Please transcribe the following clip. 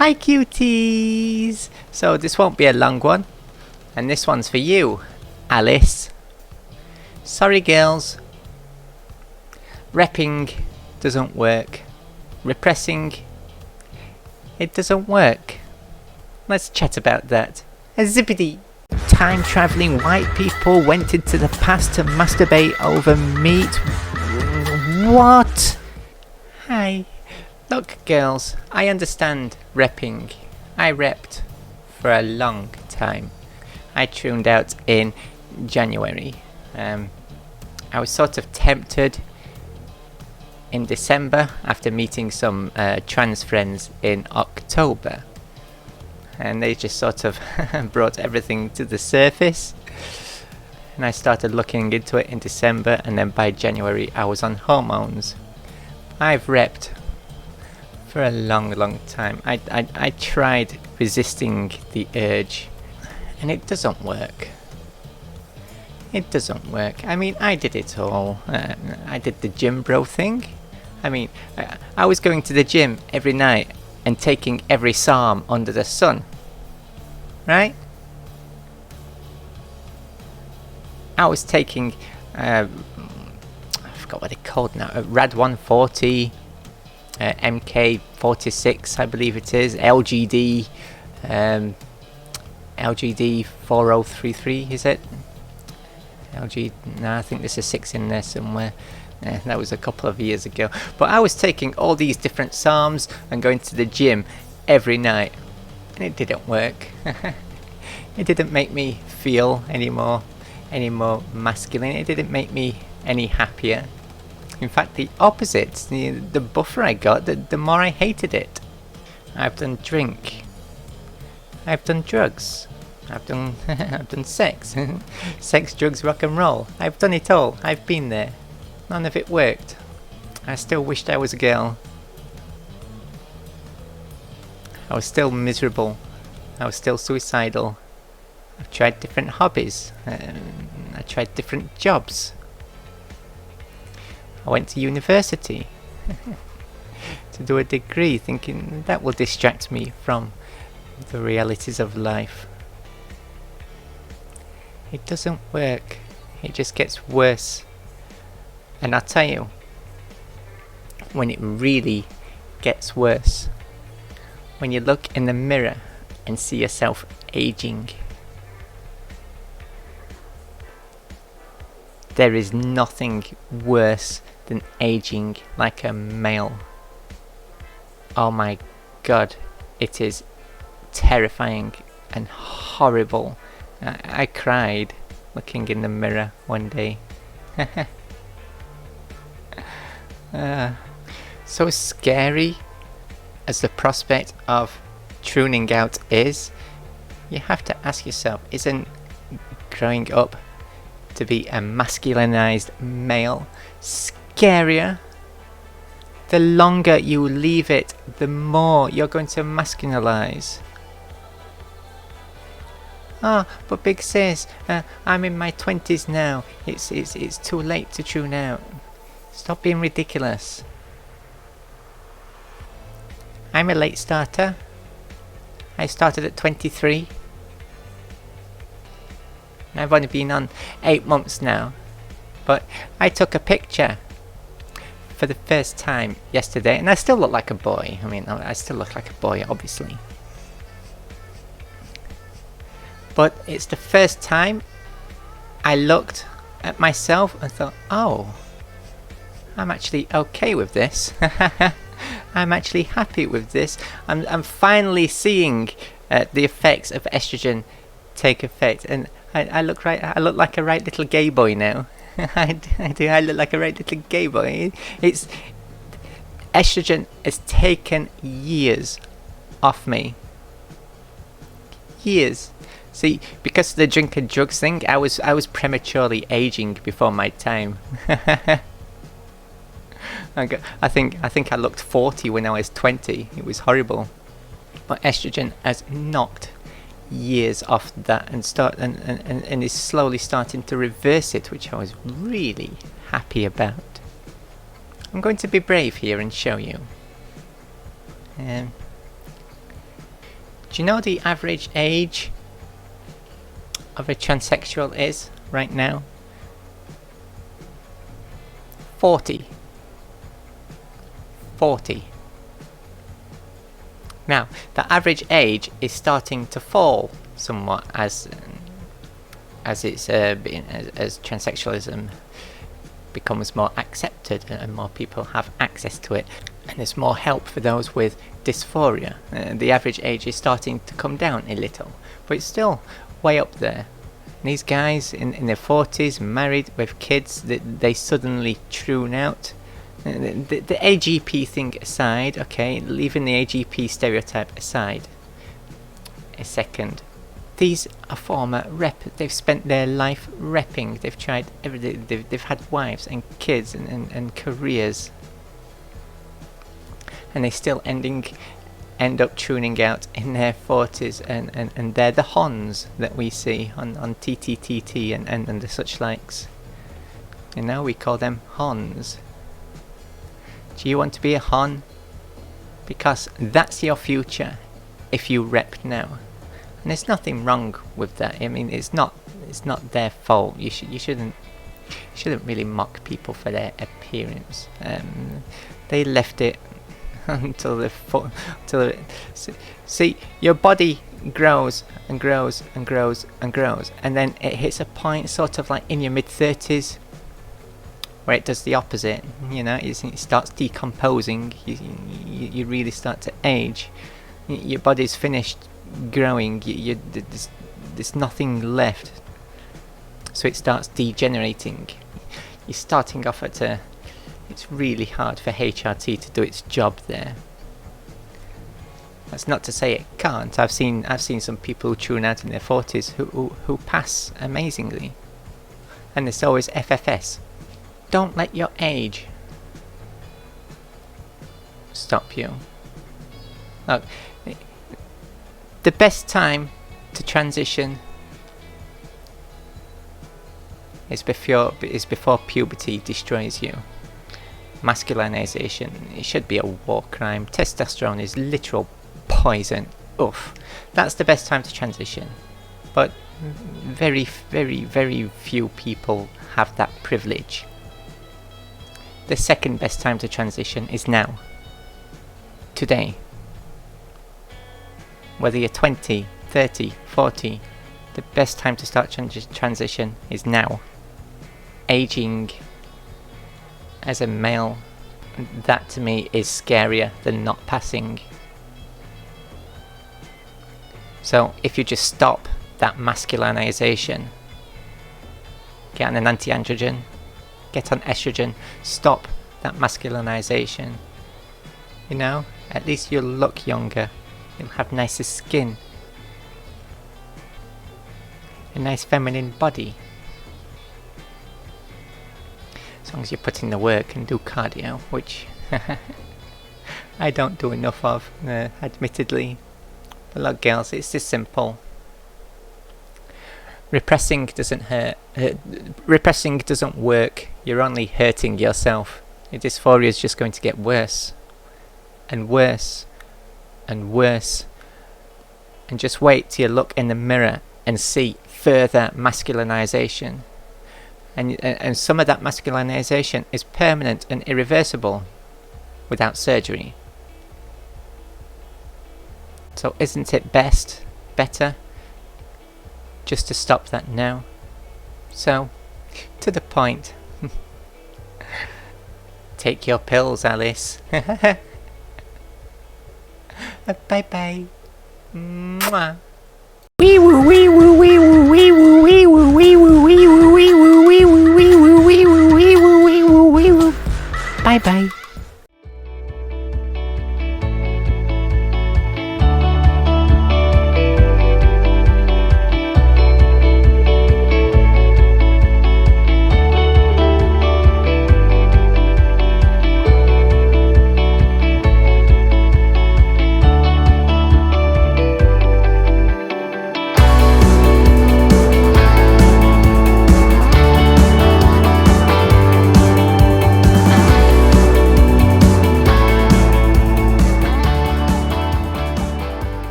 Hi cuties! So this won't be a long one, and this one's for you, Alice. Sorry girls. Repping doesn't work. Repressing, it doesn't work. Let's chat about that. A zippity! Time travelling white people went into the past to masturbate over meat. What? Hi. Look, girls, I understand repping. I repped for a long time. I tuned out in January. I was sort of tempted in December after meeting some trans friends in October. And they just sort of brought everything to the surface. And I started looking into it in December, and then by January I was on hormones. I've repped for a long time. I tried resisting the urge, and it doesn't work. It doesn't work. I mean, I did it all. I did the gym bro thing. I mean, I was going to the gym every night and taking every psalm under the sun. Right? I was taking, I forgot what they're called now, Rad 140, MK46 I believe it is, LGD, LGD 4033 is it? No, I think there's a 6 in there somewhere. That was a couple of years ago. But I was taking all these different psalms and going to the gym every night, and it didn't work. It didn't make me feel any more masculine. It didn't make me any happier. In fact, the opposite. The buffer I got, the more I hated it. I've done drink. I've done drugs. I've done I've done sex. Sex, drugs, rock and roll. I've done it all. I've been there. None of it worked. I still wished I was a girl. I was still miserable. I was still suicidal. I've tried different hobbies. I tried different jobs. I went to university to do a degree, thinking that will distract me from the realities of life. It doesn't work. It just gets worse. And I'll tell you, when it really gets worse, when you look in the mirror and see yourself aging, there is nothing worse than aging like a male. Oh my god, it is terrifying and horrible. I cried looking in the mirror one day. So scary as the prospect of tuning out is, you have to ask yourself, isn't growing up to be a masculinized male scarier? The longer you leave it, the more you're going to masculinize. Ah, but big sis, I'm in my 20s now. It's too late to tune out. Stop being ridiculous. I'm a late starter. I started at 23. I've only been on 8 months now. But I took a picture for the first time yesterday, and I still look like a boy. I mean, I still look like a boy, obviously. But it's the first time I looked at myself and thought, oh, I'm actually okay with this. I'm actually happy with this. I'm finally seeing the effects of estrogen take effect, and I look like a right little gay boy now. I do. I look like a right little gay boy. It's estrogen has taken years off me. Years. See, because of the drink and drugs thing, I was prematurely aging before my time. I think I looked 40 when I was 20. It was horrible. But estrogen has knocked years off that and is slowly starting to reverse it, which I was really happy about. I'm going to be brave here and show you. Do you know the average age of a transsexual is right now? 40. 40. Now, the average age is starting to fall somewhat as transsexualism becomes more accepted and more people have access to it, and there's more help for those with dysphoria. The average age is starting to come down a little, but it's still way up there. And these guys in their 40s, married with kids, they suddenly tune out. The AGP thing aside, okay, leaving the AGP stereotype aside a second, these are former rep. They've spent their life repping. They've tried everything. They've had wives and kids and careers, and they still end up tuning out in their 40s, and they're the Hons that we see on TTTT and the such likes. You know, we call them Hons. Do you want to be a Hon? Because that's your future if you rep now. And there's nothing wrong with that. I mean, it's not their fault. You shouldn't really mock people for their appearance. They left it until see, your body grows and grows and grows and grows, and then it hits a point sort of like in your mid-30s where it does the opposite. You know, it starts decomposing. You really start to age. Your body's finished growing. There's nothing left, so it starts degenerating. You're starting off at a. It's really hard for HRT to do its job there. That's not to say it can't. I've seen some people who tune out in their 40s who pass amazingly, and there's always FFS. Don't let your age stop you. Look, the best time to transition is before puberty destroys you. Masculinization, it should be a war crime. Testosterone is literal poison. Oof. That's the best time to transition. But very, very, very few people have that privilege. The second best time to transition is now. Today. Whether you're 20, 30, 40, the best time to start transition is now. Aging as a male, that to me is scarier than not passing. So if you just stop that masculinization, get on an anti-androgen, get on estrogen, stop that masculinization, you know, at least you'll look younger, you'll have nicer skin, a nice feminine body. As long as you put in the work and do cardio, which I don't do enough of, admittedly. But look, girls, it's this simple. Repressing doesn't hurt. Repressing doesn't work. You're only hurting yourself. Your dysphoria is just going to get worse and worse and worse. And just wait till you look in the mirror and see further masculinization. And some of that masculinization is permanent and irreversible without surgery. So isn't it better just to stop that now? So, to the point. Take your pills, Alice. Bye bye. Mwah. Wee woo wee woo wee woo wee woo wee woo wee woo wee woo wee woo wee woo wee woo wee woo wee woo wee woo. Bye bye.